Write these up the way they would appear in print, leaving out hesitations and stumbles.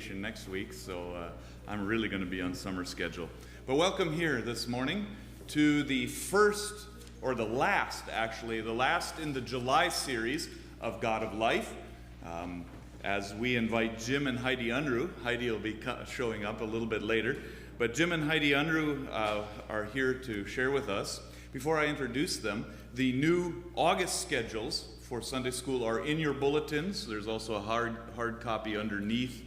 vacation next week, so I'm really going to be on summer schedule. But welcome here this morning to the first, or the last in the July series of God of Life. As we invite Jim and Heidi Unruh. Heidi will be showing up a little bit later. But Jim and Heidi Unruh are here to share with us. Before I introduce them, the new August schedules for Sunday school are in your bulletins. There's also a hard copy underneath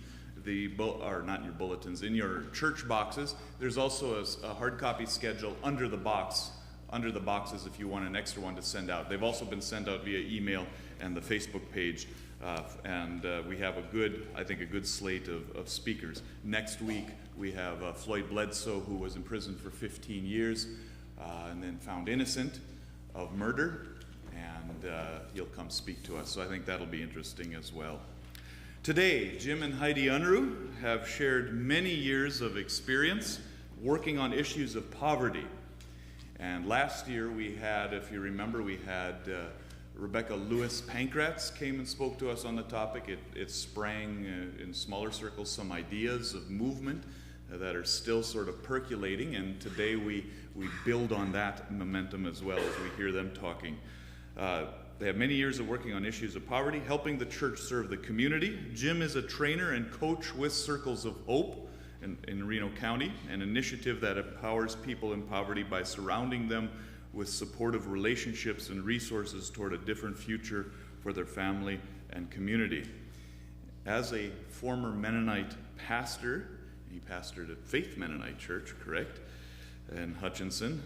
or not in your bulletins, in your church boxes. There's also a hard copy schedule under the boxes if you want an extra one to send out. They've also been sent out via email and the Facebook page. We have a good slate of speakers. Next week we have Floyd Bledsoe, who was in prison for 15 years and then found innocent of murder, and he'll come speak to us. So I think that'll be interesting as well. Today, Jim and Heidi Unruh have shared many years of experience working on issues of poverty. And last year we had, if you remember, Rebecca Lewis-Pankratz came and spoke to us on the topic. It sprang in smaller circles some ideas of movement that are still sort of percolating, and today we build on that momentum as well as we hear them talking. They have many years of working on issues of poverty, helping the church serve the community. Jim is a trainer and coach with Circles of Hope in Reno County, an initiative that empowers people in poverty by surrounding them with supportive relationships and resources toward a different future for their family and community. As a former Mennonite pastor, he pastored at Faith Mennonite Church, correct, in Hutchinson.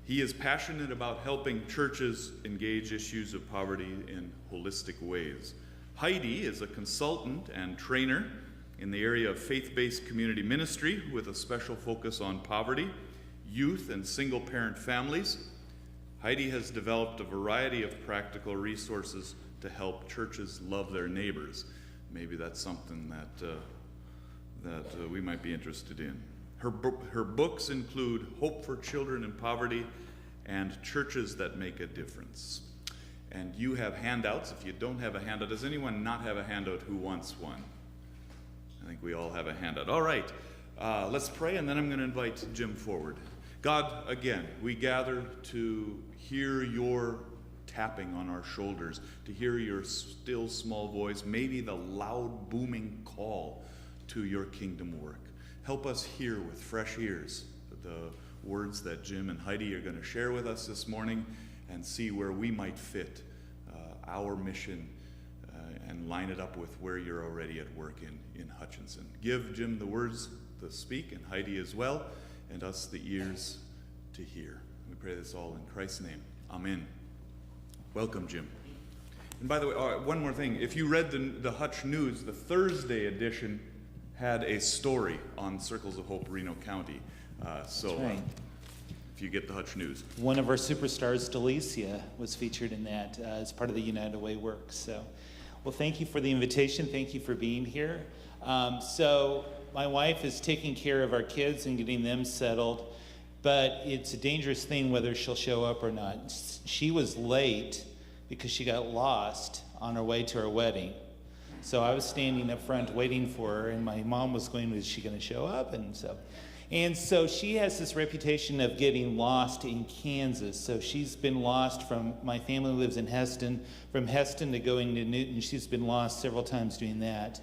He is passionate about helping churches engage issues of poverty in holistic ways. Heidi is a consultant and trainer in the area of faith-based community ministry with a special focus on poverty, youth, and single-parent families. Heidi has developed a variety of practical resources to help churches love their neighbors. Maybe that's something that we might be interested in. Her books include Hope for Children in Poverty and Churches That Make a Difference. And you have handouts. If you don't have a handout, does anyone not have a handout who wants one? I think we all have a handout. All right, let's pray, and then I'm going to invite Jim forward. God, again, we gather to hear your tapping on our shoulders, to hear your still small voice, maybe the loud booming call to your kingdom work. Help us hear with fresh ears the words that Jim and Heidi are going to share with us this morning, and see where we might fit our mission and line it up with where you're already at work in Hutchinson. Give Jim the words to speak, and Heidi as well, and us the ears to hear. We pray this all in Christ's name. Amen. Welcome, Jim. And by the way, one more thing. If you read the Hutch News, the Thursday edition had a story on Circles of Hope-Reno County. That's right. If you get the Hutch News. One of our superstars, Delicia, was featured in that as part of the United Way work. So, well, thank you for the invitation. Thank you for being here. So my wife is taking care of our kids and getting them settled, but it's a dangerous thing whether she'll show up or not. She was late because she got lost on her way to our wedding. So I was standing up front waiting for her, and my mom was going, is she going to show up? And so she has this reputation of getting lost in Kansas. So she's been lost my family lives in Heston, from Heston to going to Newton. She's been lost several times doing that.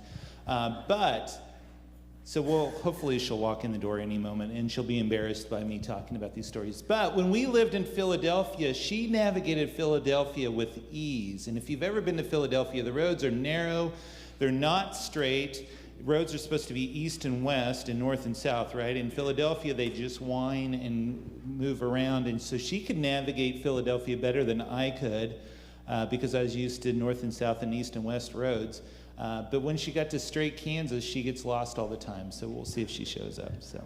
Hopefully she'll walk in the door any moment, and she'll be embarrassed by me talking about these stories. But when we lived in Philadelphia, she navigated Philadelphia with ease. And if you've ever been to Philadelphia, the roads are narrow, they're not straight. Roads are supposed to be east and west and north and south, right? In Philadelphia, they just whine and move around. And so she could navigate Philadelphia better than I could because I was used to north and south and east and west roads. But when she got to straight Kansas, she gets lost all the time. So we'll see if she shows up. So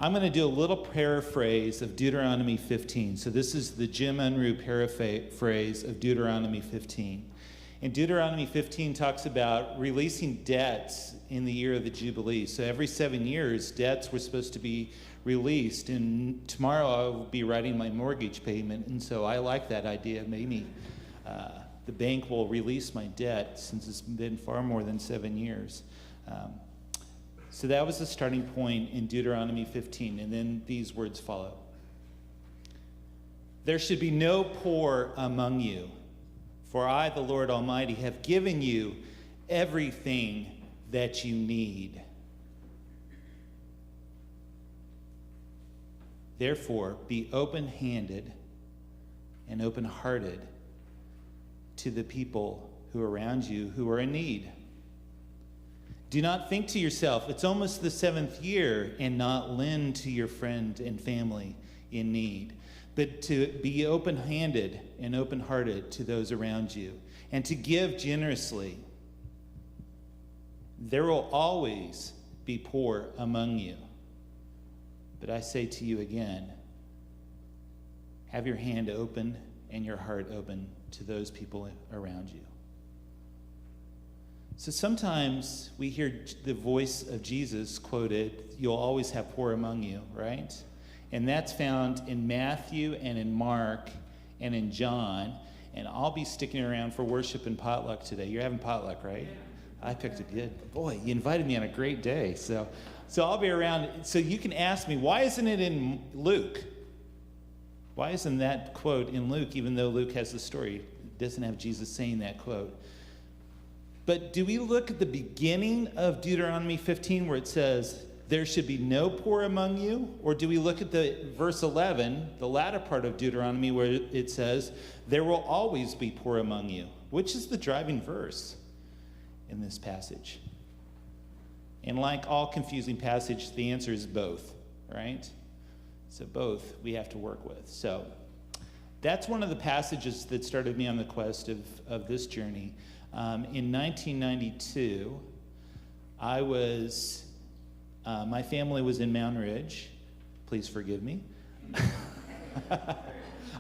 I'm going to do a little paraphrase of Deuteronomy 15. So this is the Jim Unruh paraphrase of Deuteronomy 15. And Deuteronomy 15 talks about releasing debts in the year of the Jubilee. So every 7 years, debts were supposed to be released. And tomorrow I will be writing my mortgage payment. And so I like that idea. Maybe the bank will release my debt since it's been far more than 7 years. So that was the starting point in Deuteronomy 15, and then these words follow. There should be no poor among you, for I, the Lord Almighty, have given you everything that you need. Therefore, be open-handed and open-hearted to the people who are around you who are in need. Do not think to yourself, it's almost the 7th year, and not lend to your friend and family in need, but to be open-handed and open-hearted to those around you, and to give generously. There will always be poor among you. But I say to you again, have your hand open and your heart open to those people around you. So sometimes we hear the voice of Jesus quoted, you'll always have poor among you, right? And that's found in Matthew and in Mark and in John. And I'll be sticking around for worship and potluck today. You're having potluck, right? I picked a good. Boy, you invited me on a great day. So I'll be around. So you can ask me, why isn't it in Luke? Why isn't that quote in Luke, even though Luke has the story? It doesn't have Jesus saying that quote. But do we look at the beginning of Deuteronomy 15 where it says, there should be no poor among you? Or do we look at the verse 11, the latter part of Deuteronomy, where it says, there will always be poor among you? Which is the driving verse in this passage? And like all confusing passages, the answer is both, right? So both we have to work with. So that's one of the passages that started me on the quest of this journey. In 1992, my family was in Mountain Ridge. Please forgive me.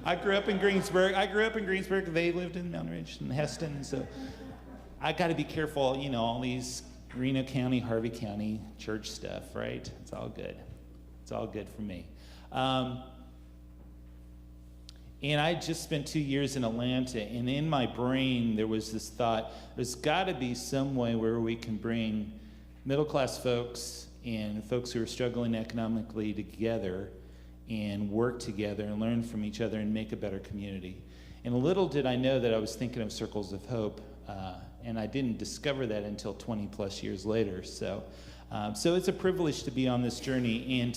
I grew up in Greensburg. They lived in Mountain Ridge and Heston. So I got to be careful, all these Reno County, Harvey County church stuff, right? It's all good. It's all good for me. And I just spent 2 years in Atlanta, and in my brain there was this thought, there's got to be some way where we can bring middle-class folks and folks who are struggling economically together and work together and learn from each other and make a better community. And little did I know that I was thinking of Circles of Hope, and I didn't discover that until 20-plus years later. So it's a privilege to be on this journey,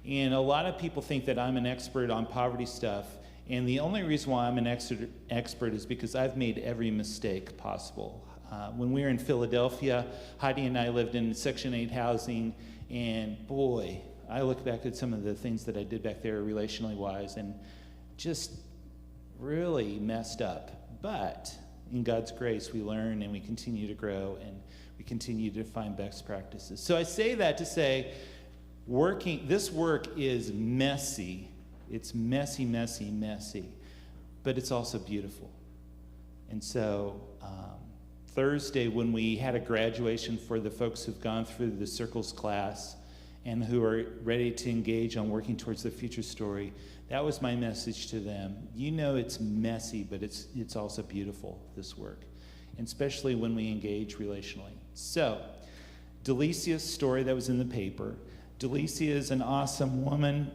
and a lot of people think that I'm an expert on poverty stuff. And the only reason why I'm an expert is because I've made every mistake possible. When we were in Philadelphia, Heidi and I lived in Section 8 housing, and boy, I look back at some of the things that I did back there relationally wise and just really messed up. But in God's grace, we learn and we continue to grow and we continue to find best practices. So I say that to say, this work is messy. It's messy, messy, messy, but it's also beautiful. And so Thursday, when we had a graduation for the folks who've gone through the Circles class and who are ready to engage on working towards their future story, that was my message to them. It's messy, but it's also beautiful, this work, and especially when we engage relationally. So, Delicia's story that was in the paper. Delicia is an awesome woman.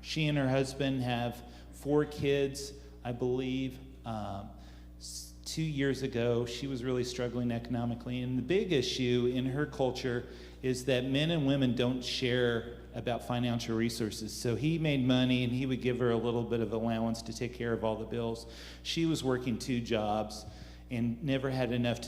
She and her husband have 4 kids, I believe. 2 years ago, she was really struggling economically. And the big issue in her culture is that men and women don't share about financial resources. So he made money, and he would give her a little bit of allowance to take care of all the bills. She was working 2 jobs and never had enough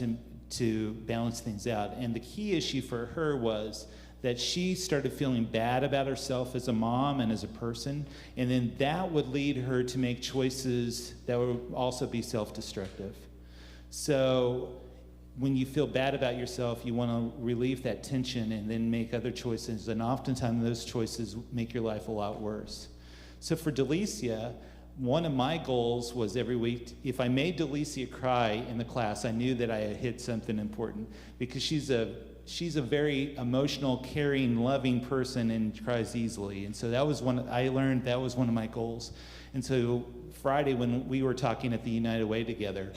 to balance things out. And the key issue for her was that she started feeling bad about herself as a mom and as a person, and then that would lead her to make choices that would also be self-destructive. So when you feel bad about yourself, you want to relieve that tension and then make other choices, and oftentimes those choices make your life a lot worse. So for Delicia, one of my goals was every week, if I made Delicia cry in the class, I knew that I had hit something important, because she's a very emotional, caring, loving person and cries easily. And so I learned that was one of my goals. And so Friday, when we were talking at the United Way together,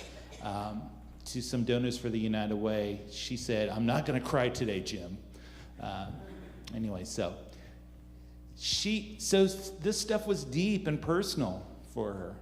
to some donors for the United Way, she said, "I'm not going to cry today, Jim." Anyway, so this stuff was deep and personal for her.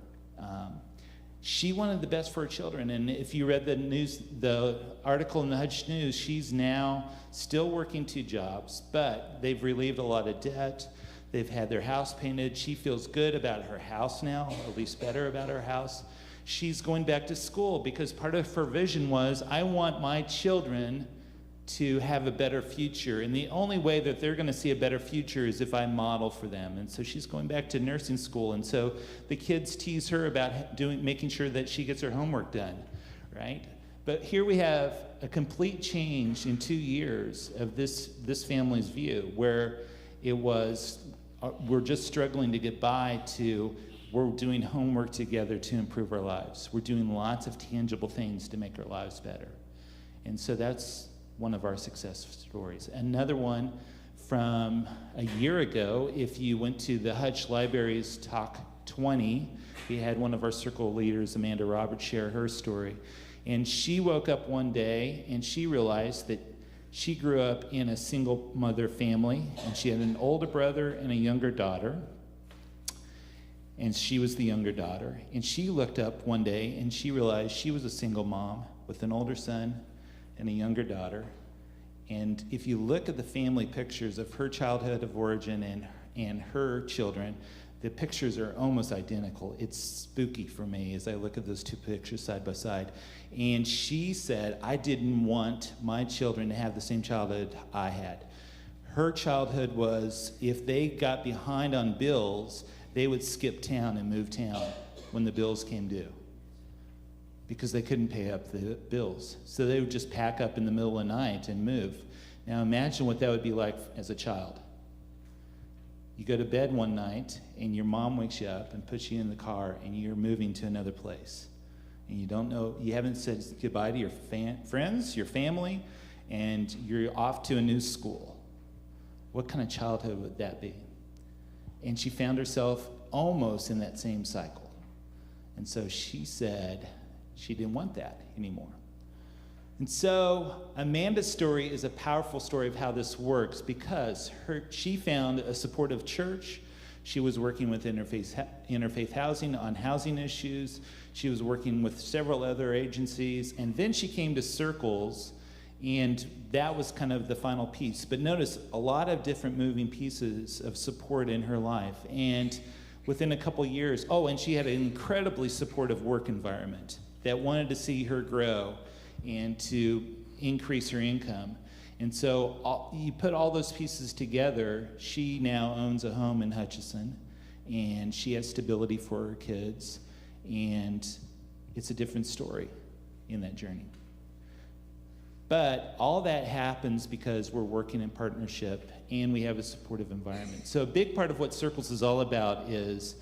She wanted the best for her children, and if you read the article in the Hutch News, she's now still working 2 jobs, but they've relieved a lot of debt. They've had their house painted. She feels good about her house now, at least better about her house. She's going back to school because part of her vision was, I want my children to have a better future, and the only way that they're going to see a better future is if I model for them. And so she's going back to nursing school, and so the kids tease her about making sure that she gets her homework done, right? But here we have a complete change in 2 years of this family's view, where it was, we're just struggling to get by, to we're doing homework together to improve our lives. We're doing lots of tangible things to make our lives better. And so that's one of our success stories. Another one from a year ago, if you went to the Hutch Library's Talk 20, we had one of our circle leaders, Amanda Roberts, share her story. And she woke up one day and she realized that she grew up in a single mother family, and she had an older brother and a younger daughter. And she was the younger daughter. And she looked up one day and she realized she was a single mom with an older son and a younger daughter. And if you look at the family pictures of her childhood of origin and her children, the pictures are almost identical. It's spooky for me as I look at those 2 pictures side by side. And she said, I didn't want my children to have the same childhood I had. Her childhood was, if they got behind on bills, they would skip town and move town when the bills came due, because they couldn't pay up the bills. So they would just pack up in the middle of the night and move. Now imagine what that would be like as a child. You go to bed one night and your mom wakes you up and puts you in the car and you're moving to another place. And you don't know, you haven't said goodbye to your friends, your family, and you're off to a new school. What kind of childhood would that be? And she found herself almost in that same cycle. And so she said, she didn't want that anymore. And so Amanda's story is a powerful story of how this works, because she found a supportive church. She was working with interfaith housing on housing issues. She was working with several other agencies. And then she came to Circles, and that was kind of the final piece. But notice a lot of different moving pieces of support in her life. And within a couple years, and she had an incredibly supportive work environment that wanted to see her grow and to increase her income. And so you put all those pieces together, she now owns a home in Hutchinson, and she has stability for her kids, and it's a different story in that journey. But all that happens because we're working in partnership and we have a supportive environment. So a big part of what Circles is all about is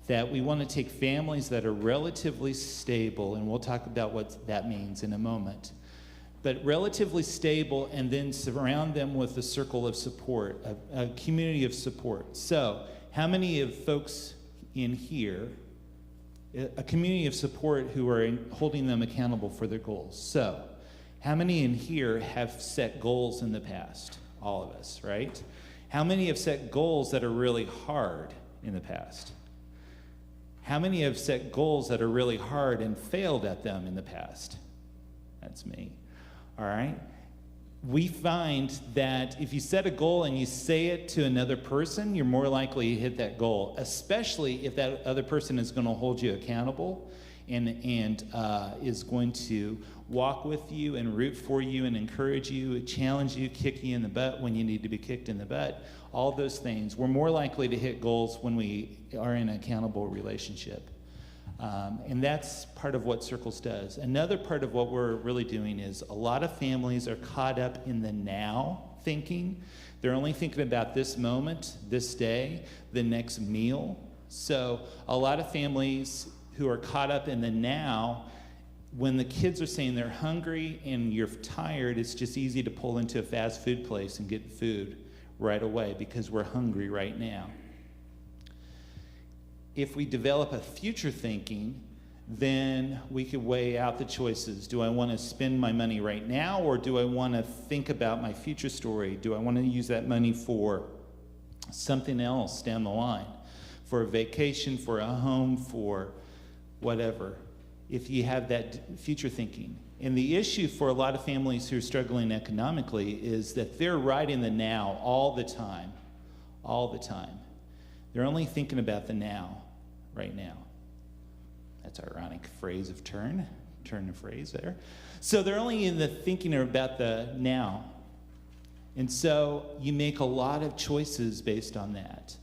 that we want to take families that are relatively stable, and we'll talk about what that means in a moment, but relatively stable, and then surround them with a circle of support, a community of support. So how many of folks in here, a community of support who are holding them accountable for their goals? So how many in here have set goals in the past? All of us, right? How many have set goals that are really hard in the past? How many have set goals that are really hard and failed at them in the past? That's me. All right? We find that if you set a goal and you say it to another person, you're more likely to hit that goal, especially if that other person is going to hold you accountable and is going to walk with you and root for you and encourage you, challenge you, kick you in the butt when you need to be kicked in the butt. All those things. We're more likely to hit goals when we are in an accountable relationship. And that's part of what Circles does. Another part of what we're really doing is a lot of families are caught up in the now thinking. They're only thinking about this moment, this day, the next meal. So a lot of families who are caught up in the now, when the kids are saying they're hungry and you're tired, it's just easy to pull into a fast food place and get food right away because we're hungry right now. If we develop a future thinking, then we could weigh out the choices. Do I want to spend my money right now, or do I want to think about my future story? Do I want to use that money for something else down the line? For a vacation, for a home, for whatever, if you have that future thinking. And the issue for a lot of families who are struggling economically is that they're right in the now all the time. All the time. They're only thinking about the now, right now. That's an ironic phrase of turn of phrase there. So they're only in the thinking about the now. And so you make a lot of choices based on that.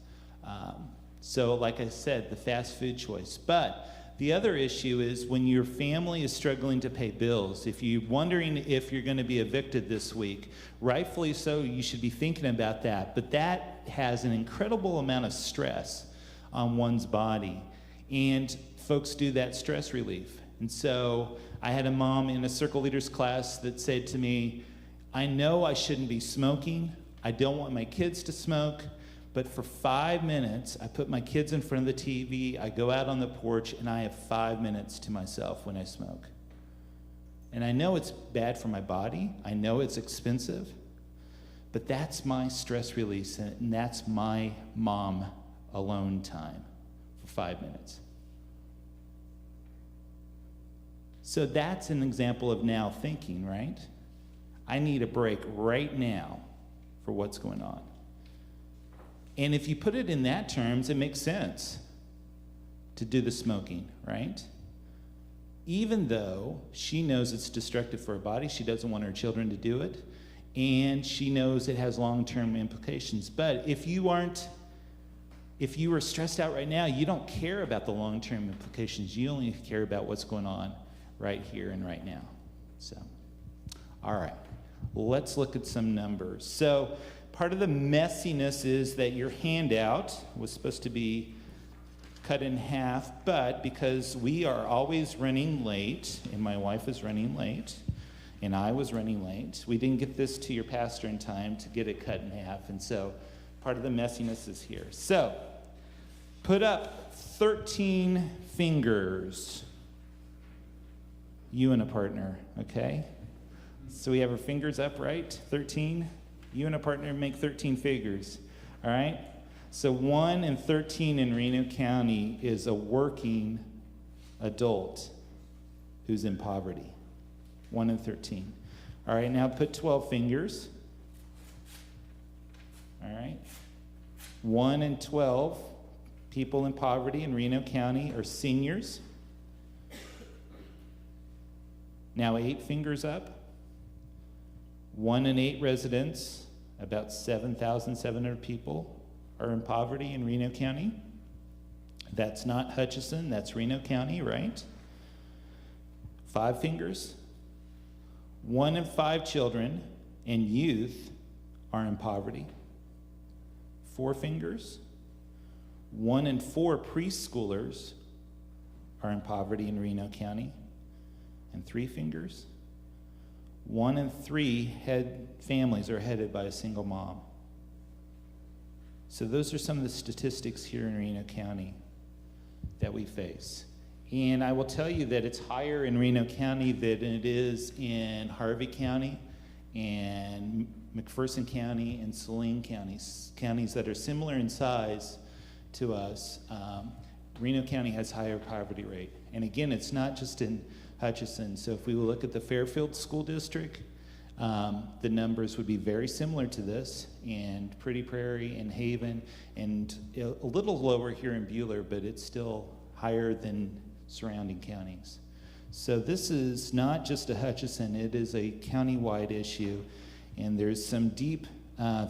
So like I said, the fast food choice. But the other issue is when your family is struggling to pay bills, if you're wondering if you're going to be evicted this week, rightfully so, you should be thinking about that. But that has an incredible amount of stress on one's body. And folks do that stress relief. And so I had a mom in a Circle Leaders class that said to me, I know I shouldn't be smoking. I don't want my kids to smoke. But for 5 minutes, I put my kids in front of the TV, I go out on the porch, and I have 5 minutes to myself when I smoke. And I know it's bad for my body. I know it's expensive. But that's my stress release, and that's my mom alone time for 5 minutes. So that's an example of now thinking, right? I need a break right now for what's going on. And if you put it in that terms, it makes sense to do the smoking, right? Even though she knows it's destructive for her body, she doesn't want her children to do it, and she knows it has long-term implications. But if you are stressed out right now, you don't care about the long-term implications. You only care about what's going on right here and right now. So, all right, let's look at some numbers. So, part of the messiness is that your handout was supposed to be cut in half, but because we are always running late, and my wife is running late, and I was running late, we didn't get this to your pastor in time to get it cut in half, and so part of the messiness is here. So, put up 13 fingers, you and a partner, okay? So we have our fingers up, right? 13. You and a partner make 13 figures, all right? So 1 and 13 in Reno County is a working adult who's in poverty. 1 and 13. All right, now put 12 fingers. All right. 1 and 12 people in poverty in Reno County are seniors. Now 8 fingers up. 1 and 8 residents, about 7,700 people, are in poverty in Reno County. That's not Hutchinson, that's Reno County, right? 5 fingers. 1 and 5 children and youth are in poverty. 4 fingers. 1 and 4 preschoolers are in poverty in Reno County. And 3 fingers. 1 and 3 families are headed by a single mom. So those are some of the statistics here in Reno County that we face. And I will tell you that it's higher in Reno County than it is in Harvey County and McPherson County and Saline counties that are similar in size to us. Reno County has higher poverty rate. And again, it's not just in Hutchinson. So if we look at the Fairfield School District, the numbers would be very similar to this, and Pretty Prairie and Haven, and a little lower here in Buhler, but it's still higher than surrounding counties. So this is not just a Hutchinson, it is a county-wide issue, and there's some deep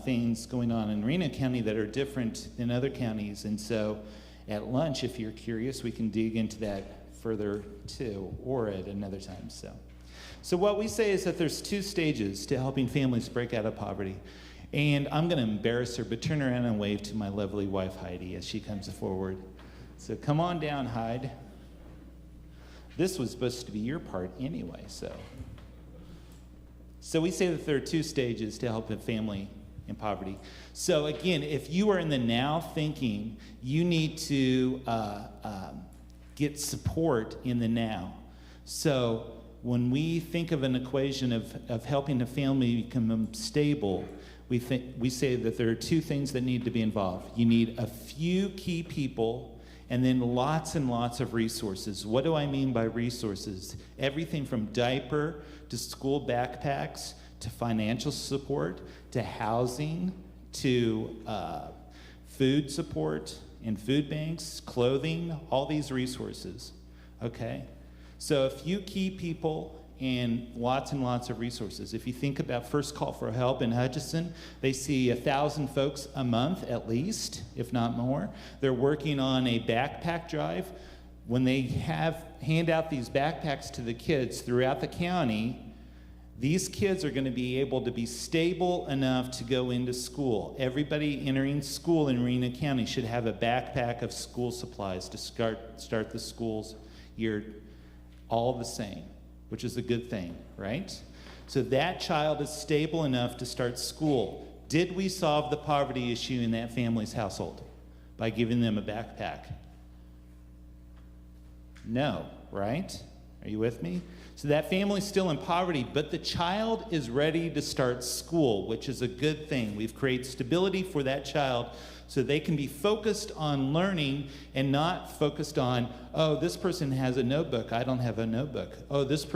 things going on in Reno County that are different than other counties, and so at lunch, if you're curious, we can dig into that further too, or at another time. So what we say is that there's 2 stages to helping families break out of poverty. And I'm going to embarrass her, but turn around and wave to my lovely wife, Heidi, as she comes forward. So come on down, Heidi. This was supposed to be your part anyway, So we say that there are 2 stages to help a family in poverty. So again, if you are in the now thinking, you need to get support in the now. So when we think of an equation of helping a family become stable, we say that there are two things that need to be involved. You need a few key people and then lots and lots of resources. What do I mean by resources? Everything from diaper to school backpacks to financial support to housing to food support and food banks, clothing, all these resources, okay? So a few key people and lots of resources. If you think about First Call for Help in Hutchinson, they see 1,000 folks a month at least, if not more. They're working on a backpack drive. When they hand out these backpacks to the kids throughout the county, these kids are going to be able to be stable enough to go into school. Everybody entering school in Hope-Reno County should have a backpack of school supplies to start the school's year all the same, which is a good thing, right? So that child is stable enough to start school. Did we solve the poverty issue in that family's household by giving them a backpack? No, right? Are you with me? So that family's still in poverty, but the child is ready to start school, which is a good thing. We've created stability for that child so they can be focused on learning and not focused on, oh, this person has a notebook, I don't have a notebook. Oh, this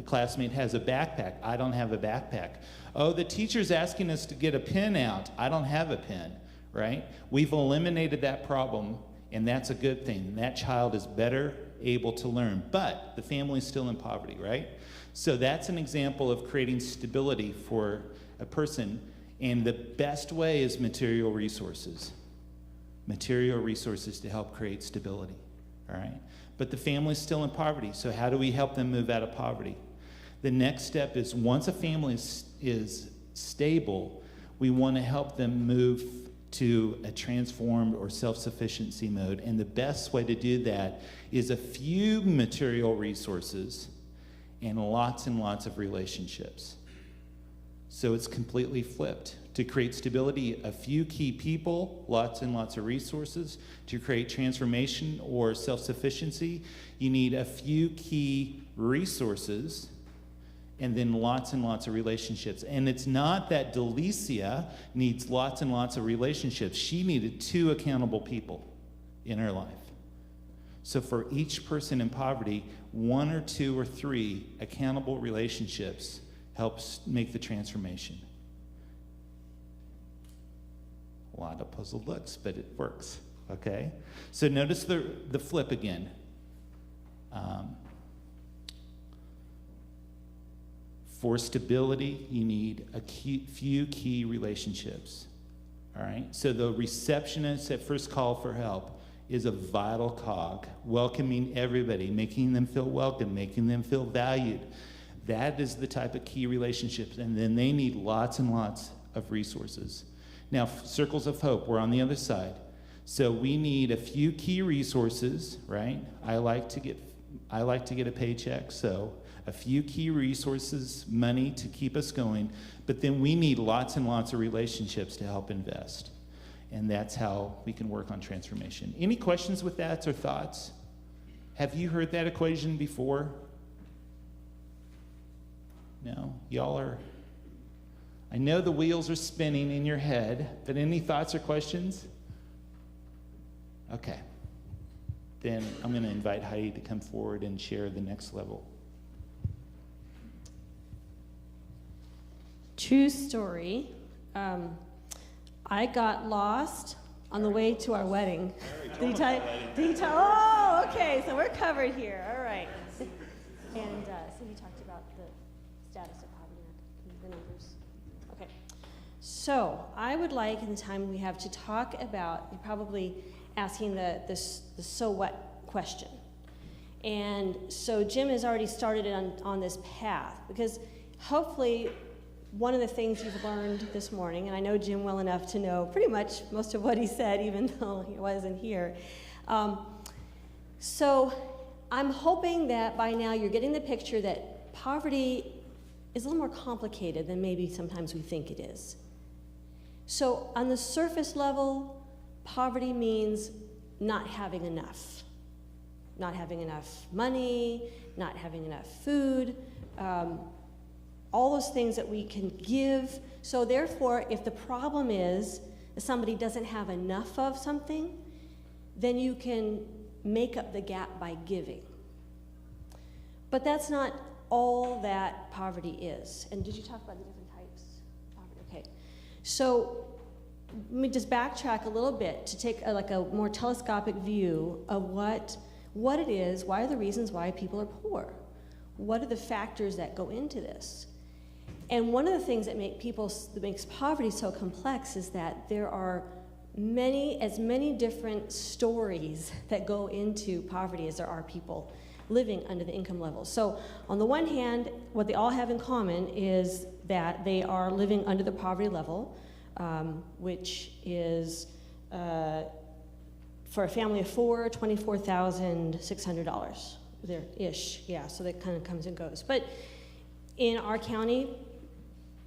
classmate has a backpack, I don't have a backpack. Oh, the teacher's asking us to get a pen out, I don't have a pen, right? We've eliminated that problem, and that's a good thing. And that child is better able to learn, but the family's still in poverty, right? So that's an example of creating stability for a person, and the best way is material resources to help create stability, all right? But the family's still in poverty, so how do we help them move out of poverty? The next step is once a family is stable, we want to help them move to a transformed or self-sufficiency mode. And the best way to do that is a few material resources and lots of relationships. So it's completely flipped. To create stability, a few key people, lots of resources. To create transformation or self-sufficiency, you need a few key resources and then lots of relationships. And it's not that Delicia needs lots of relationships. She needed 2 accountable people in her life. So for each person in poverty, 1 or 2 or 3 accountable relationships helps make the transformation. A lot of puzzled looks, but it works, okay? So notice the flip again. For stability, you need few key relationships, all right? So the receptionist at First Call for Help is a vital cog, welcoming everybody, making them feel welcome, making them feel valued. That is the type of key relationships, and then they need lots of resources. Now, Circles of Hope, we're on the other side. So we need a few key resources, right? I like to get a paycheck, so a few key resources, money to keep us going, but then we need lots of relationships to help invest. And that's how we can work on transformation. Any questions with that or thoughts? Have you heard that equation before? No? Y'all are, I know the wheels are spinning in your head, but any thoughts or questions? Okay. Then I'm going to invite Heidi to come forward and share the next level. True story. I got lost on the way to our wedding. Oh, okay, so we're covered here. All right. And so you talked about the status of poverty and the numbers. Okay. So I would like, in the time we have, to talk about, you're probably asking the so what question. And so Jim has already started on this path, because hopefully one of the things you've learned this morning, and I know Jim well enough to know pretty much most of what he said, even though he wasn't here. So I'm hoping that by now you're getting the picture that poverty is a little more complicated than maybe sometimes we think it is. So on the surface level, poverty means not having enough. not having enough money, not having enough food, all those things that we can give. So therefore, if the problem is that somebody doesn't have enough of something, then you can make up the gap by giving. But that's not all that poverty is. And did you talk about the different types of poverty? Okay. So let me just backtrack a little bit to take a more telescopic view of what it is, why are the reasons why people are poor? What are the factors that go into this? And one of the things that makes poverty so complex is that there are many different stories that go into poverty as there are people living under the income level. So on the one hand, what they all have in common is that they are living under the poverty level, which is for a family of four, $24,600 there-ish. Yeah, so that kind of comes and goes. But in our county,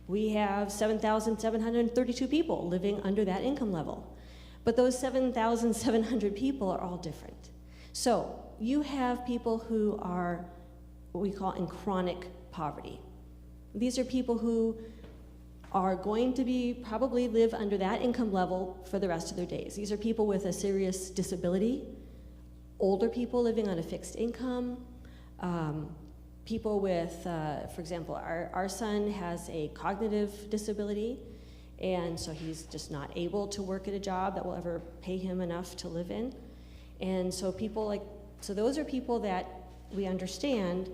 we have 7,732 people living under that income level. But those 7,700 people are all different. So you have people who are what we call in chronic poverty. These are people who are going to probably live under that income level for the rest of their days. These are people with a serious disability, older people living on a fixed income, people with, for example, our son has a cognitive disability, and so he's just not able to work at a job that will ever pay him enough to live in. And so those are people that we understand,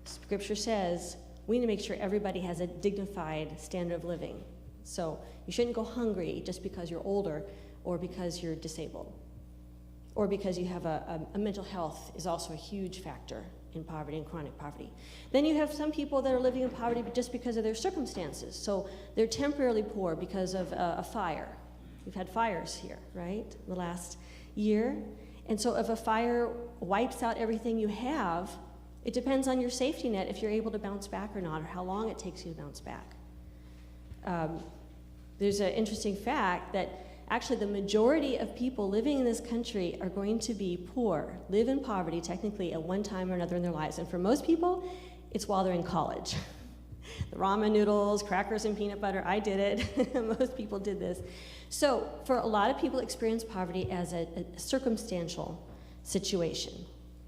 Scripture says, we need to make sure everybody has a dignified standard of living. So you shouldn't go hungry just because you're older or because you're disabled or because you have a mental health is also a huge factor in poverty and chronic poverty. Then you have some people that are living in poverty just because of their circumstances. So they're temporarily poor because of a fire. We've had fires here, right, the last year. And so if a fire wipes out everything you have, it depends on your safety net if you're able to bounce back or not, or how long it takes you to bounce back. There's an interesting fact that actually the majority of people living in this country are going to be poor, live in poverty technically at one time or another in their lives. And for most people, it's while they're in college. The ramen noodles, crackers and peanut butter, I did it. Most people did this. So for a lot of people experience poverty as a circumstantial situation.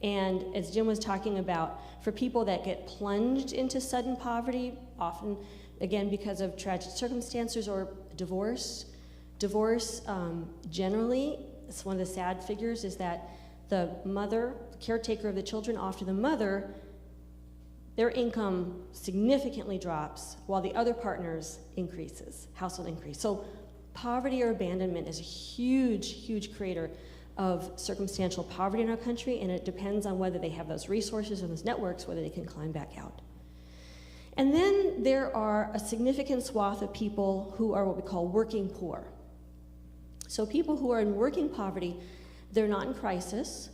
And as Jim was talking about, for people that get plunged into sudden poverty, often, again, because of tragic circumstances or divorce, generally, it's one of the sad figures is that the mother, the caretaker of the children, often the mother, their income significantly drops while the other partner's household increase. So poverty or abandonment is a huge creator of circumstantial poverty in our country, and it depends on whether they have those resources and those networks, whether they can climb back out. And then there are a significant swath of people who are what we call working poor. So people who are in working poverty, they're not in crisis.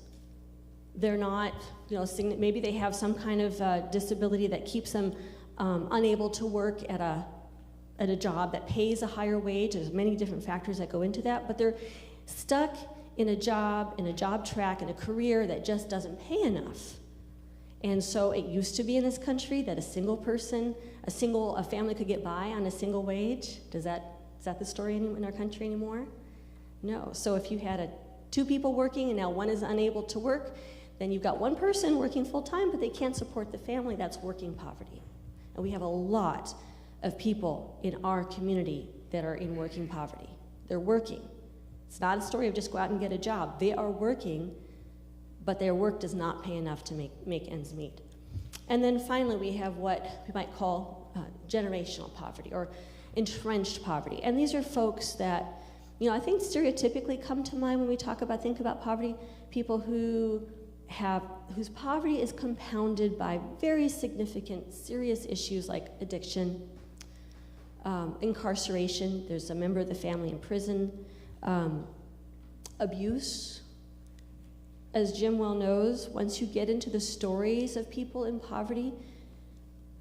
They're not, maybe they have some kind of disability that keeps them unable to work at a job that pays a higher wage. There's many different factors that go into that, but they're stuck in a job track, in a career that just doesn't pay enough. And so it used to be in this country that a family could get by on a single wage. Is that the story in our country anymore? No. So if you had two people working and now one is unable to work, then you've got one person working full time, but they can't support the family. That's working poverty. And we have a lot of people in our community that are in working poverty. They're working. It's not a story of just go out and get a job. They are working, but their work does not pay enough to make ends meet. And then finally, we have what we might call generational poverty or entrenched poverty. And these are folks that, I think stereotypically come to mind when we think about poverty, people whose poverty is compounded by very significant, serious issues like addiction, incarceration, there's a member of the family in prison, abuse. As Jim well knows, once you get into the stories of people in poverty,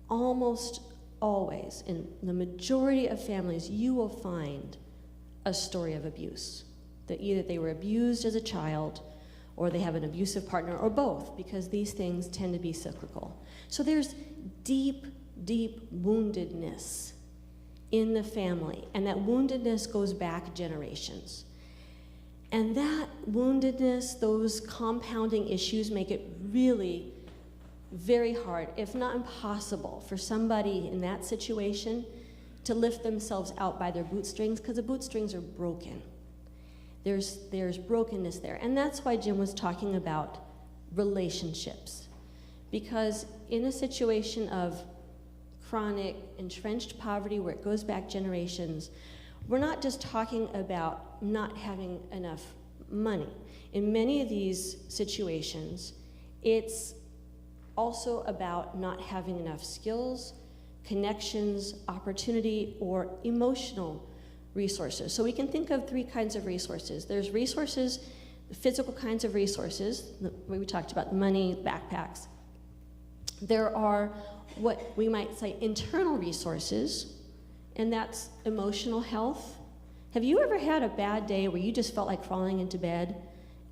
almost always, in the majority of families, you will find a story of abuse. That either they were abused as a child, or they have an abusive partner, or both, because these things tend to be cyclical. So there's deep, deep woundedness in the family, and that woundedness goes back generations. And that woundedness, those compounding issues, make it really very hard, if not impossible, for somebody in that situation to lift themselves out by their bootstrings, because the bootstrings are broken. There's brokenness there. And that's why Jim was talking about relationships. Because in a situation of chronic, entrenched poverty where it goes back generations, we're not just talking about not having enough money. In many of these situations, it's also about not having enough skills, connections, opportunity, or emotional resources. So we can think of three kinds of resources. There's resources, the physical kinds of resources, we talked about money, backpacks. There are what we might say internal resources, and that's emotional health. Have you ever had a bad day where you just felt like crawling into bed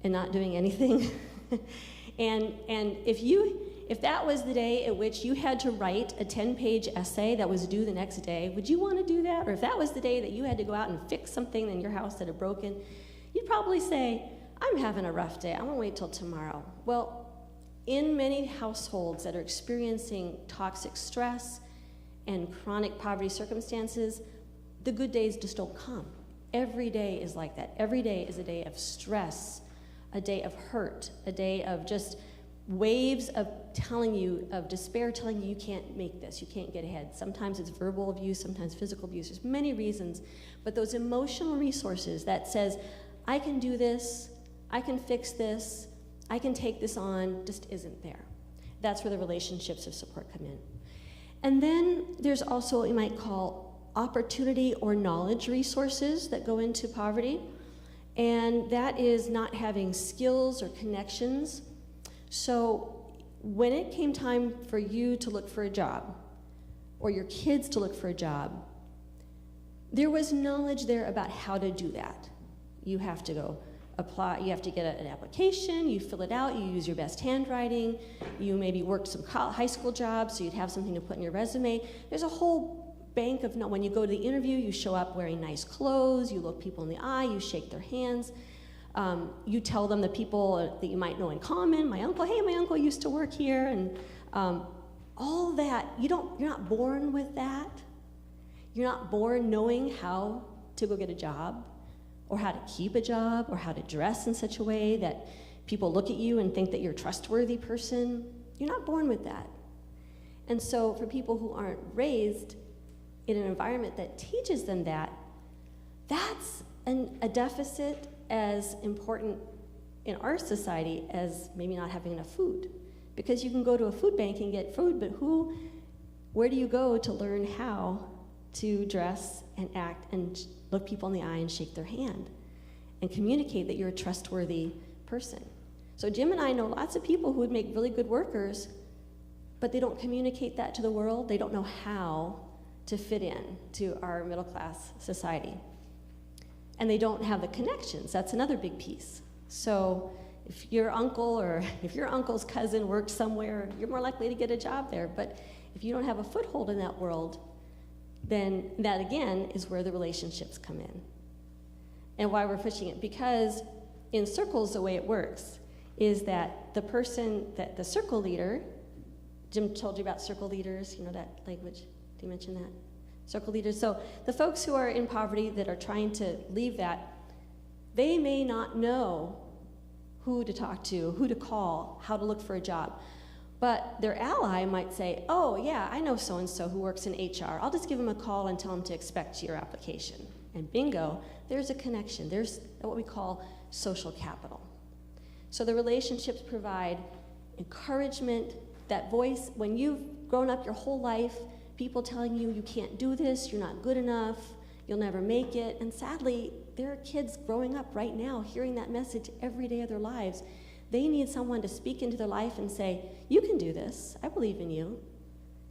and not doing anything? and if that was the day at which you had to write a 10-page essay that was due the next day, would you want to do that? Or if that was the day that you had to go out and fix something in your house that had broken, you'd probably say, I'm having a rough day. I'm going to wait till tomorrow. Well, in many households that are experiencing toxic stress and chronic poverty circumstances, the good days just don't come. Every day is like that. Every day is a day of stress, a day of hurt, a day of just waves of despair telling you you can't make this, you can't get ahead. Sometimes it's verbal abuse, sometimes physical abuse. There's many reasons, but those emotional resources that says, I can do this, I can fix this, I can take this on, just isn't there. That's where the relationships of support come in. And then there's also what we might call opportunity or knowledge resources that go into poverty, and that is not having skills or connections. So when it came time for you to look for a job, or your kids to look for a job, there was knowledge there about how to do that. You have to go apply, you have to get an application, you fill it out, you use your best handwriting, you maybe worked some high school jobs so you'd have something to put in your resume. There's a whole bank of, when you go to the interview, you show up wearing nice clothes, you look people in the eye, you shake their hands. You tell them the people that you might know in common. My uncle used to work here, and all that. You're not born with that. You're not born knowing how to go get a job, or how to keep a job, or how to dress in such a way that people look at you and think that you're a trustworthy person. You're not born with that. And so for people who aren't raised in an environment that teaches them that, that's a deficit as important in our society as maybe not having enough food. Because you can go to a food bank and get food, but where do you go to learn how to dress and act and look people in the eye and shake their hand and communicate that you're a trustworthy person? So Jim and I know lots of people who would make really good workers, but they don't communicate that to the world. They don't know how to fit in to our middle class society. And they don't have the connections. That's another big piece. So if your uncle or if your uncle's cousin works somewhere, you're more likely to get a job there. But if you don't have a foothold in that world, then that again is where the relationships come in. And why we're pushing it, because in circles the way it works is that the circle leader, Jim told you about circle leaders, you know that language, did you mention that? Circle leaders. So the folks who are in poverty that are trying to leave that, they may not know who to talk to, who to call, how to look for a job. But their ally might say, oh yeah, I know so-and-so who works in HR. I'll just give him a call and tell him to expect your application. And bingo, there's a connection. There's what we call social capital. So the relationships provide encouragement, that voice. When you've grown up your whole life, people telling you, you can't do this, you're not good enough, you'll never make it. And sadly, there are kids growing up right now hearing that message every day of their lives. They need someone to speak into their life and say, you can do this, I believe in you.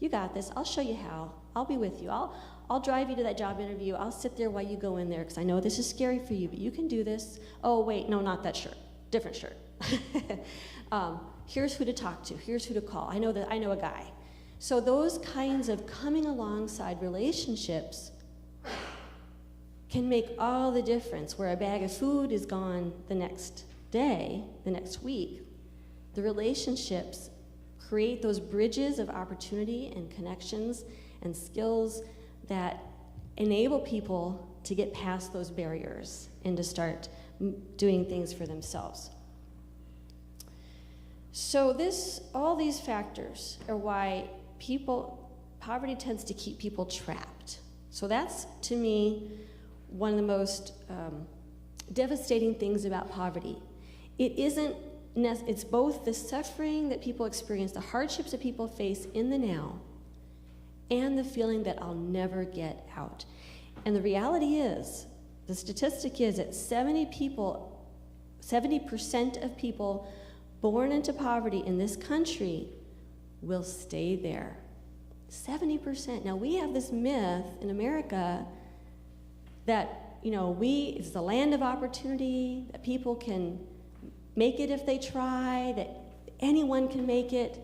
You got this, I'll show you how. I'll be with you. I'll drive you to that job interview. I'll sit there while you go in there because I know this is scary for you, but you can do this. Oh, wait, no, not that shirt, different shirt. Here's who to talk to. Here's who to call. I know a guy. So those kinds of coming alongside relationships can make all the difference. Where a bag of food is gone the next day, the next week, the relationships create those bridges of opportunity and connections and skills that enable people to get past those barriers and to start doing things for themselves. So all these factors are why poverty tends to keep people trapped. So that's, to me, one of the most devastating things about poverty. It's both the suffering that people experience, the hardships that people face in the now, and the feeling that I'll never get out. And the reality is, the statistic is that 70% of people born into poverty in this country will stay there. 70%. Now, we have this myth in America that, it's the land of opportunity, that people can make it if they try, that anyone can make it.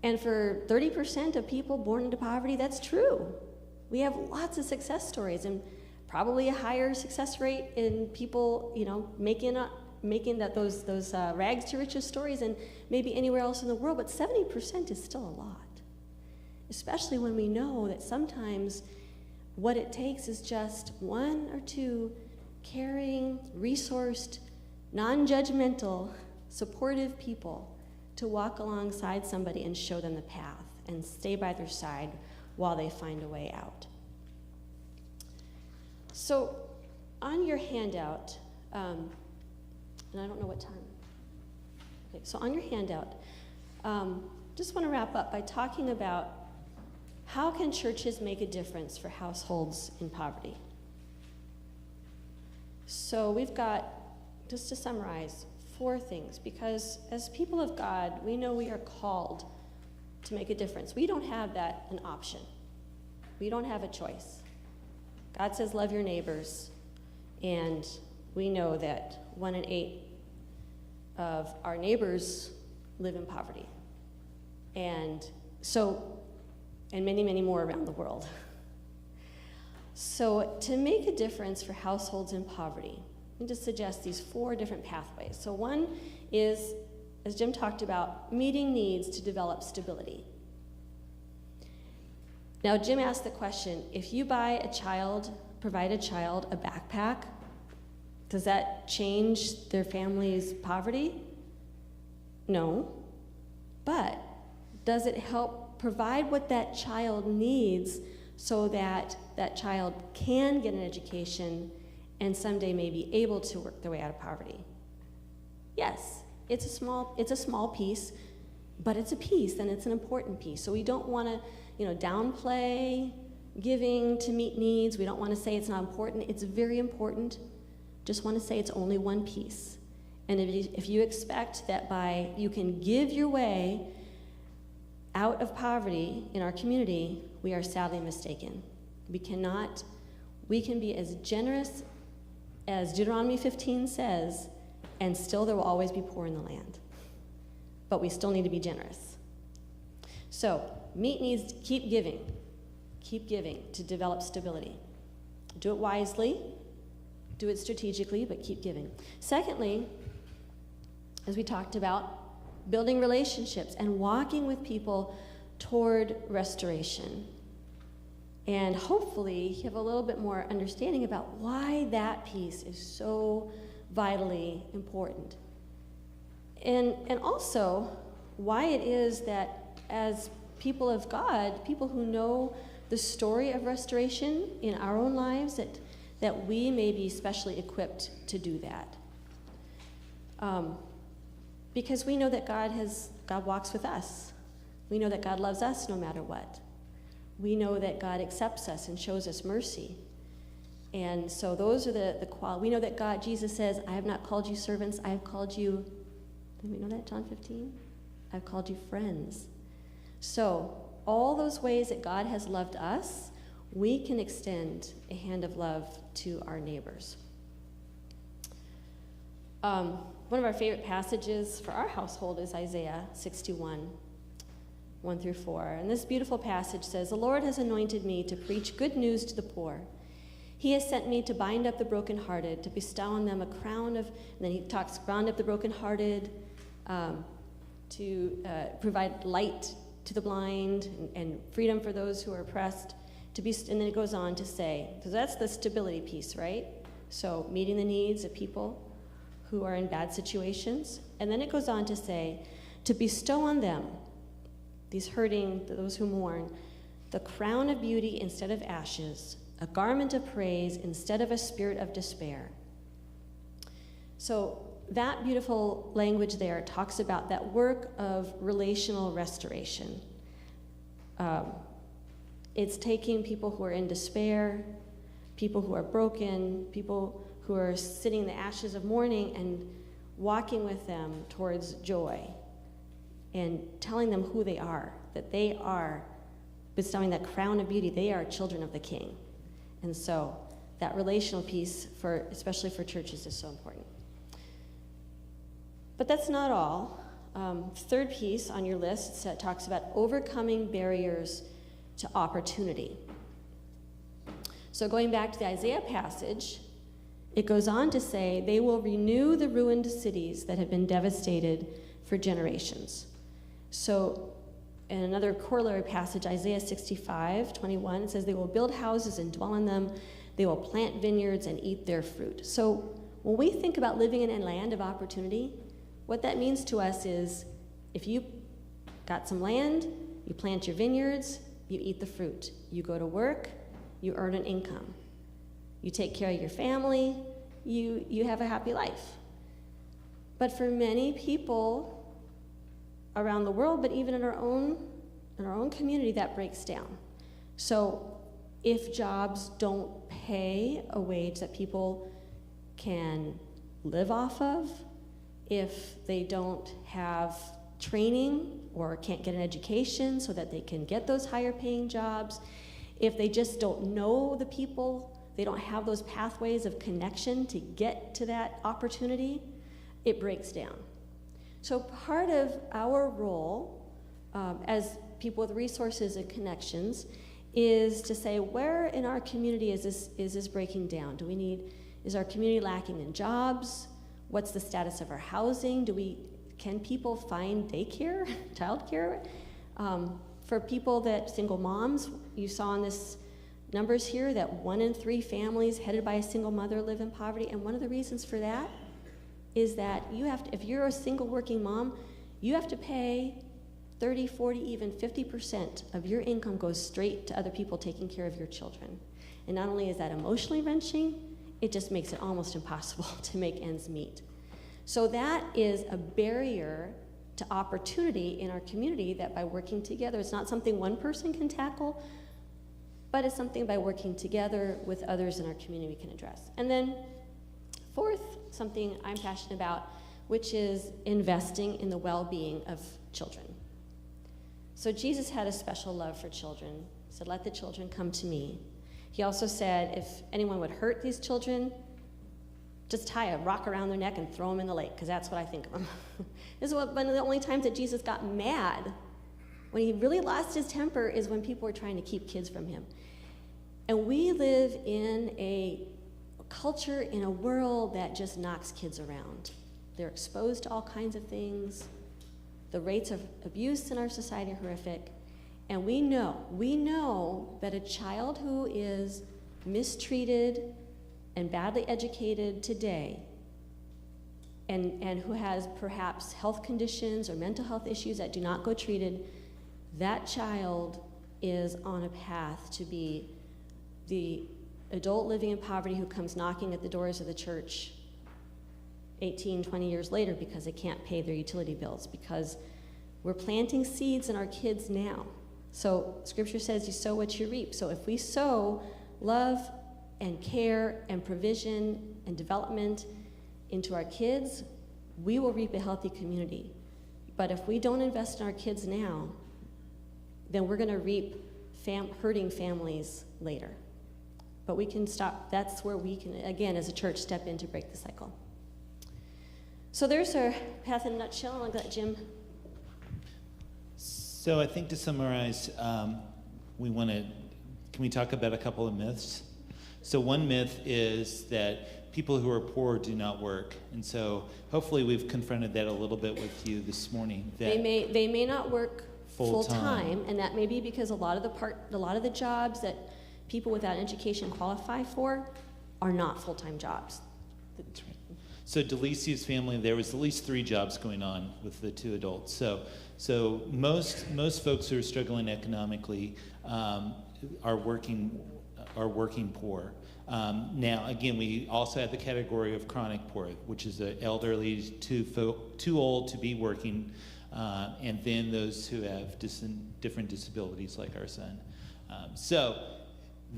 And for 30% of people born into poverty, that's true. We have lots of success stories, and probably a higher success rate in people, making those rags to riches stories than maybe anywhere else in the world. But 70% is still a lot, especially when we know that sometimes what it takes is just one or two caring, resourced, non-judgmental, supportive people to walk alongside somebody and show them the path and stay by their side while they find a way out. So on your handout, and I don't know what time. Okay, so on your handout, just want to wrap up by talking about how can churches make a difference for households in poverty. So we've got, just to summarize, 4 things, because as people of God, we know we are called to make a difference. We don't have that an option. We don't have a choice. God says love your neighbors, and we know that 1 in 8 of our neighbors live in poverty. And many, many more around the world. So to make a difference for households in poverty, I just suggest these 4 different pathways. So one is, as Jim talked about, meeting needs to develop stability. Now, Jim asked the question, if you provide a child a backpack, does that change their family's poverty? No. But does it help provide what that child needs so that that child can get an education and someday may be able to work their way out of poverty? Yes, it's a small piece, but it's a piece, and it's an important piece. So we don't want to, downplay giving to meet needs. We don't want to say it's not important. It's very important. Just want to say it's only one piece. And if you expect that you can give your way out of poverty in our community, we are sadly mistaken. We can be as generous as Deuteronomy 15 says, and still there will always be poor in the land. But we still need to be generous. So, meet needs, keep giving to develop stability. Do it wisely, do it strategically, but keep giving. Secondly, as we talked about, building relationships and walking with people toward restoration. And hopefully you have a little bit more understanding about why that piece is so vitally important. And also why it is that as people of God, people who know the story of restoration in our own lives, that we may be specially equipped to do that. Because we know that God walks with us. We know that God loves us no matter what. We know that God accepts us and shows us mercy. And so those are the qualities. We know that Jesus says, I have not called you servants, I have called you, did we know that, John 15? I've called you friends. So all those ways that God has loved us, we can extend a hand of love to our neighbors. One of our favorite passages for our household is Isaiah 61, 1 through 4. And this beautiful passage says, "The Lord has anointed me to preach good news to the poor. He has sent me to bind up the brokenhearted, to bestow on them a crown of," and then he talks, "bind up the brokenhearted, to provide light to the blind and freedom for those who are oppressed." And then it goes on to say, because that's the stability piece, right? So meeting the needs of people who are in bad situations. And then it goes on to say, to bestow on them, these hurting, those who mourn, the crown of beauty instead of ashes, a garment of praise instead of a spirit of despair. So that beautiful language there talks about that work of relational restoration. It's taking people who are in despair, people who are broken, people who are sitting in the ashes of mourning, and walking with them towards joy and telling them who they are, that they are bestowing that crown of beauty. They are children of the King. And so that relational piece, especially for churches, is so important. But that's not all. Third piece on your list talks about overcoming barriers to opportunity. So going back to the Isaiah passage, it goes on to say, "They will renew the ruined cities that have been devastated for generations." So in another corollary passage, Isaiah 65:21, it says, "They will build houses and dwell in them. They will plant vineyards and eat their fruit." So when we think about living in a land of opportunity, what that means to us is, if you got some land, you plant your vineyards, you eat the fruit. You go to work, you earn an income. You take care of your family, you have a happy life. But for many people around the world, but even in our own community, that breaks down. So if jobs don't pay a wage that people can live off of, if they don't have training or can't get an education so that they can get those higher paying jobs, if they just don't know the people, they don't have those pathways of connection to get to that opportunity, it breaks down. So part of our role as people with resources and connections is to say, where in our community is this breaking down? Is our community lacking in jobs? What's the status of our housing? Can people find daycare, childcare? For people single moms, you saw in this numbers here that 1 in 3 families headed by a single mother live in poverty. And one of the reasons for that is that if you're a single working mom, you have to pay 30, 40, even 50% of your income goes straight to other people taking care of your children. And not only is that emotionally wrenching, it just makes it almost impossible to make ends meet. So that is a barrier to opportunity in our community, that by working together, it's not something one person can tackle, but it's something by working together with others in our community we can address. And then fourth, something I'm passionate about, which is investing in the well-being of children. So Jesus had a special love for children. He said, "Let the children come to me." He also said, if anyone would hurt these children, just tie a rock around their neck and throw them in the lake, because that's what I think of them. This is one of the only times that Jesus got mad. When he really lost his temper is when people were trying to keep kids from him. And we live in a culture, in a world that just knocks kids around. They're exposed to all kinds of things. The rates of abuse in our society are horrific. And we know that a child who is mistreated and badly educated today, and who has perhaps health conditions or mental health issues that do not go treated, that child is on a path to be the adult living in poverty who comes knocking at the doors of the church 18, 20 years later because they can't pay their utility bills, because we're planting seeds in our kids now. So Scripture says you sow what you reap. So if we sow love and care and provision and development into our kids, we will reap a healthy community. But if we don't invest in our kids now, then we're going to reap hurting families later. But we can stop. That's where we can, again, as a church, step in to break the cycle. So there's our path in a nutshell. I'll let Jim. So I think to summarize, can we talk about a couple of myths? So one myth is that people who are poor do not work. And so hopefully we've confronted that a little bit with you this morning. That They may not work full time, and that may be because a lot of the jobs that people without education qualify for are not full-time jobs. That's right. So Delicia's family, there was at least 3 jobs going on with the 2 adults. So most folks who are struggling economically are working poor. Now, again, we also have the category of chronic poor, which is the elderly, too old to be working, and then those who have different disabilities, like our son. So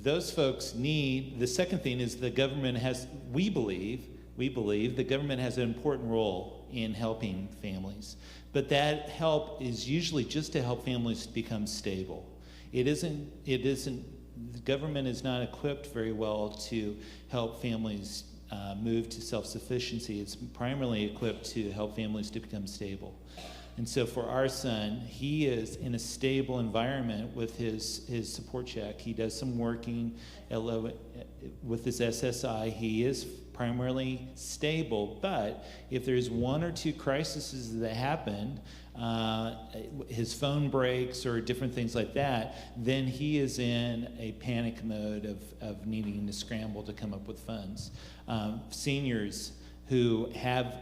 those folks need. The second thing is the government has. We believe the government has an important role in helping families, but that help is usually just to help families become stable. It isn't. The government is not equipped very well to help families move to self-sufficiency. It's primarily equipped to help families to become stable. And so for our son, he is in a stable environment with his support check. He does some working with his SSI. He is primarily stable, but if there's 1 or 2 crises that happen, his phone breaks or different things like that, then he is in a panic mode of needing to scramble to come up with funds. Seniors who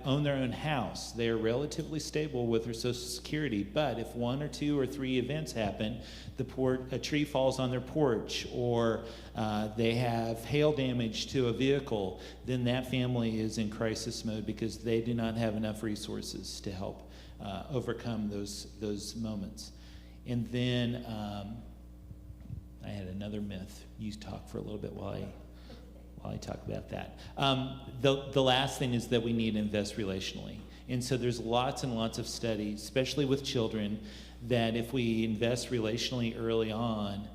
own their own house, they are relatively stable with their Social Security, but if 1 or 2 or 3 events happen, a tree falls on their porch, or they have hail damage to a vehicle, then that family is in crisis mode because they do not have enough resources to help overcome those moments. And then I had another myth. You talk for a little bit while I talk about that. The last thing is that we need to invest relationally. And so there's lots and lots of studies, especially with children, that if we invest relationally early on,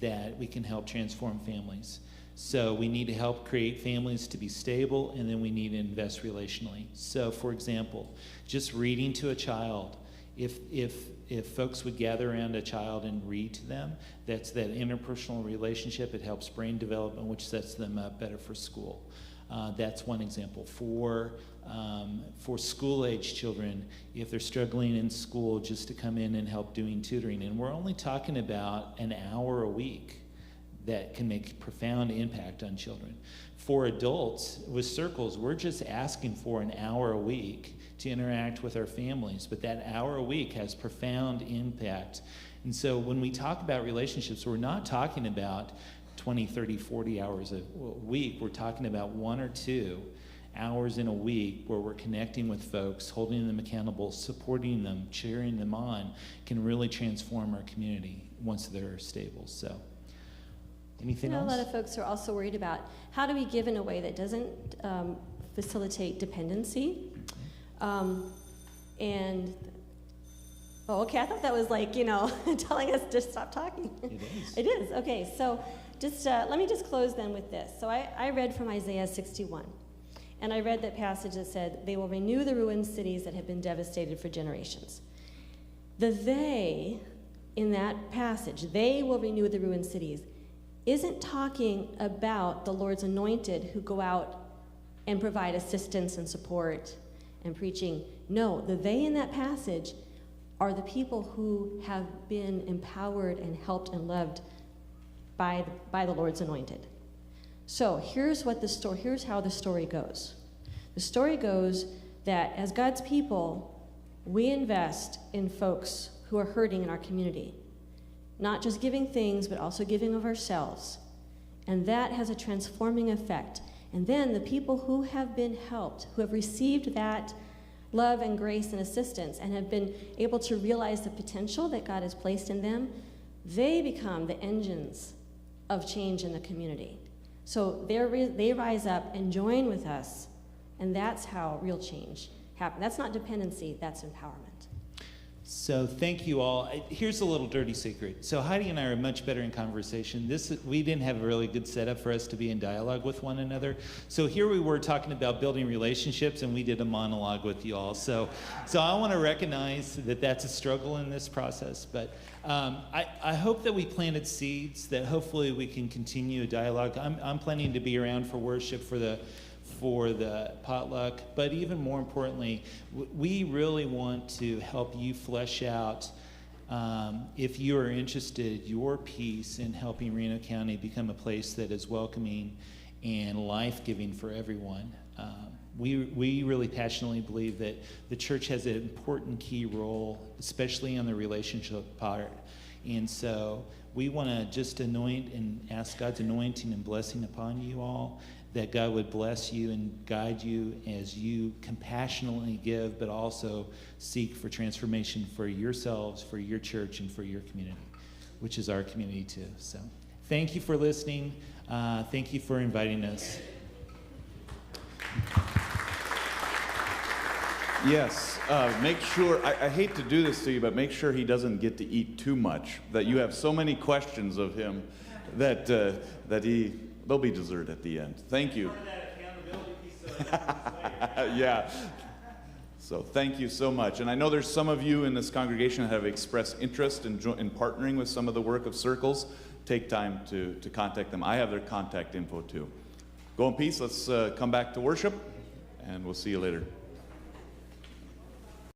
that we can help transform families. So we need to help create families to be stable, and then we need to invest relationally. So for example, just reading to a child, if folks would gather around a child and read to them, that's that interpersonal relationship. It helps brain development, which sets them up better for school. That's one example. For school-age children, if they're struggling in school, just to come in and help doing tutoring. And we're only talking about an hour a week that can make profound impact on children. For adults with circles, we're just asking for an hour a week to interact with our families, but that hour a week has profound impact. And so when we talk about relationships, we're not talking about 20, 30, 40 hours a week. We're talking about 1 or 2 hours in a week where we're connecting with folks, holding them accountable, supporting them, cheering them on, can really transform our community once they're stable. So, anything else? A lot of folks are also worried about how do we give in a way that doesn't facilitate dependency. Okay, I thought that was telling us to stop talking. It is. It is, okay. So just let me just close then with this. So I read from Isaiah 61, and I read that passage that said, they will renew the ruined cities that have been devastated for generations. The they in that passage, they will renew the ruined cities, isn't talking about the Lord's anointed who go out and provide assistance and support and preaching. No, the they in that passage are the people who have been empowered and helped and loved by the Lord's anointed. So here's how the story goes. The story goes that as God's people, we invest in folks who are hurting in our community. Not just giving things, but also giving of ourselves. And that has a transforming effect. And then the people who have been helped, who have received that love and grace and assistance and have been able to realize the potential that God has placed in them, they become the engines of change in the community. So they rise up and join with us, and that's how real change happens. That's not dependency, that's empowerment. So thank you all. Here's a little dirty secret. So Heidi and I are much better in conversation. We didn't have a really good setup for us to be in dialogue with one another. So here we were talking about building relationships, and we did a monologue with you all. So I want to recognize that that's a struggle in this process. But I hope that we planted seeds that hopefully we can continue a dialogue. I'm planning to be around for worship for the potluck, but even more importantly, we really want to help you flesh out, if you are interested, your piece in helping Reno County become a place that is welcoming and life-giving for everyone. We really passionately believe that the church has an important key role, especially on the relationship part. And so we want to just anoint and ask God's anointing and blessing upon you all, that God would bless you and guide you as you compassionately give, but also seek for transformation for yourselves, for your church, and for your community, which is our community too. So thank you for listening. Thank you for inviting us. Yes, make sure, I hate to do this to you, but make sure he doesn't get to eat too much, that you have so many questions of him that there'll be dessert at the end. Thank you. Yeah. So thank you so much. And I know there's some of you in this congregation that have expressed interest in partnering with some of the work of Circles. Take time to contact them. I have their contact info too. Go in peace. Let's come back to worship, and we'll see you later.